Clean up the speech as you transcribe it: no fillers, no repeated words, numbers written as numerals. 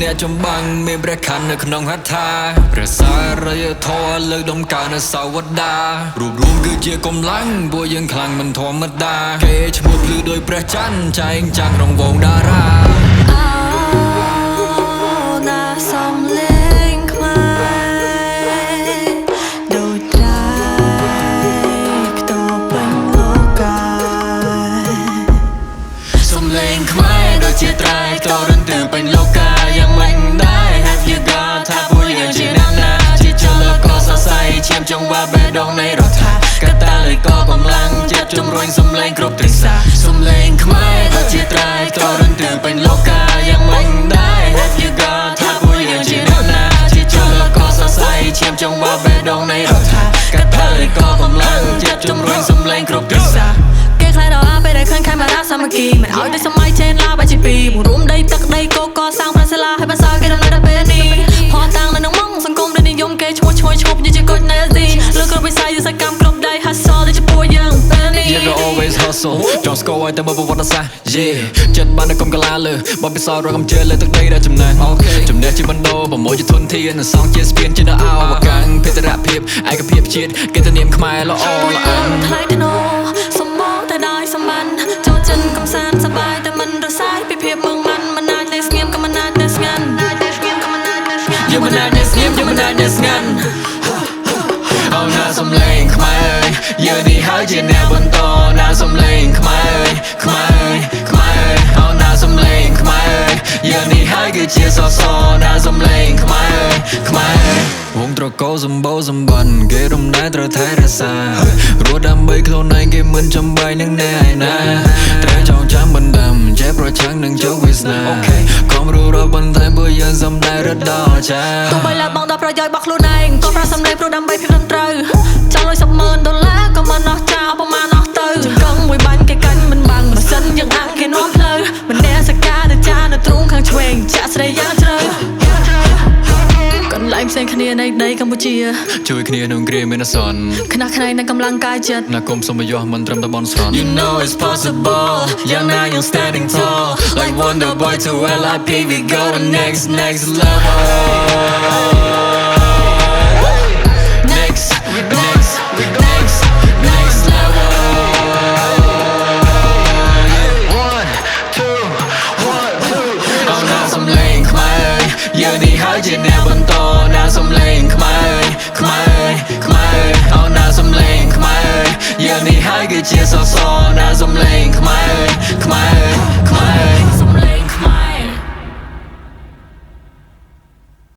អ្នកចំបាំងមានព្រះខ័ននៅក្នុងហត្ថាព្រះសារយធម៌លើកដំកើងនៅសាវតារួបរวมគឺជាកម្លាំងពួកយើងខ្លាំងមិនធម្មតាគេឈ្មោះភ្លឺដោយព្រះច័ន្ទចែងចាំងក្នុងវងតារាណាសំលេងខ្មែរដូចតែខ្ទប់ពេញលោកកាយសំលេងខ្មែរដូចជាត្រែខ្ទរន្ទឺពេញលោកកាយយ៉ាងមិនដែរ Have you got ថាពួកយើងជាអ្នកណាជាជលកសរសៃឈាមចង្វាបេះដូងនៃរដ្ឋាកតាលើកកម្លាំងចិត្តជំរុញសំលេងគ្រប់ទិសាសំលេងខ្មែរដូចជាត្រែខ្ទរន្ទឺពេញលោកកាយយ៉ាងមិនដែរ Have you got ថាពួកយើងជាអ្នកណាជាជលកសរសៃឈាមចង្វាបេះដូងនៃរដ្ឋាកតាលើកកម្លាំងចិត្តជំរុញសំលេងគ្រប់ទិសាគេខ្លាចដល់ពេលដែលឃើញខេមរាសាមគ្គីមិនឲ្យដូចសម័យចេនឡាបាច់ជាពីរមករួមដីទឹកដីកកសាងប្រាសាលាឲ្យបានសើគេដំណើរដល់ពេលនេះផោះតាំងនៅក្នុងម៉ងសង្គមដែលនិយមគេឈ្មោះឈ្មោះឈប់ជាកូចនៅអាស៊ីលើគ្រប់វិស័យសកម្មគ្រប់ដៃ hustle ដែលជាពួកយើងពេលនេះ យើងក៏ always hustle ចង់ស្គាល់ឲ្យតែមើលប្រវត្តិសាស្ត្រ yeah ចិត្តបានតែកុំកាឡាលើបំពិសោធន៍រកកំជើលើទឹកដីដែលចំណេះចំណេះជាបណ្ដោប្រមូលជាធនធានសងជាស្ពានជានៅអវកាំងភេទរភាពឯកភាពជាតិកិត្តិនាមខ្មែរល្អល្អអថ្លៃធ្នូសំបងតែដោយសម្បត្តិចូលចិនកំសាន្តសប្បាយតែមិនរសាយពីភាពមឹងម៉ាន់មិនអាចទេស្ងៀមក៏មិនអាចទេស្ងាត់យើងមិនអាចទេស្ងៀមយើងមិនអាចទេស្ងាត់អូនណាសំលេងខ្មែរយើងនេះហើយជាអ្នកបន្តណាសំលេងខ្មែរខ្មែរអូនណាសំលេងខ្មែរយើងនេះហើយគឺជាសសរណាសំលេងខ្មែរវងត្រកោសម្បូរសម្បត្តិគេរំលែកត្រូវថែរក្សារស់ដើម្បីខ្លួនឯងគេមិនចំបាយនឹងណែឯណាត្រូវចងចាំបណ្ដាំចេះប្រឆាំងនឹងជោគវាសនាខំរួរបន្ថែមពួកយើងសំដែងរត់ដល់ចាទោះបីឡាបងដល់ប្រយោជន៍របស់ខ្លួនឯងក៏ប្រាសំលេងព្រោះដើម្បីភាពត្រឹមត្រូវចង់លុយ$10,000ក៏មិនអស់ចោលប្រមាណអស់ទៅចង្កឹងមួយបាញ់គេកាញ់មិនបាំងបើសិនយើងអាំងគេនាំផ្លូវមិនដែលសកាទៅចានៅទ្រូងខាងឆ្វេងចាក់ស្រីយ៉ាងជ្រៅកន្លែងផ្សេងគ្នានៃដីកម្ពុជាជួយគ្នាក្នុងគ្រាមានអាសន្នខ្នះខ្នែងនឹងកម្លាំងកាយចិត្តណាគុំសុំយោមិនត្រឹមតែបនស្រន់ You know it's possible យ៉ាងណាយើង standing tall like Wonder Boy to LIP we go to next level next level អូនណាសំលេងខ្មែរយើងនេះហើយជាអ្នកបន្តណាសំលេងខ្មែរអូនណាសំលេងខ្មែរយើងនេះហើយគឺជាសសរណាសំលេង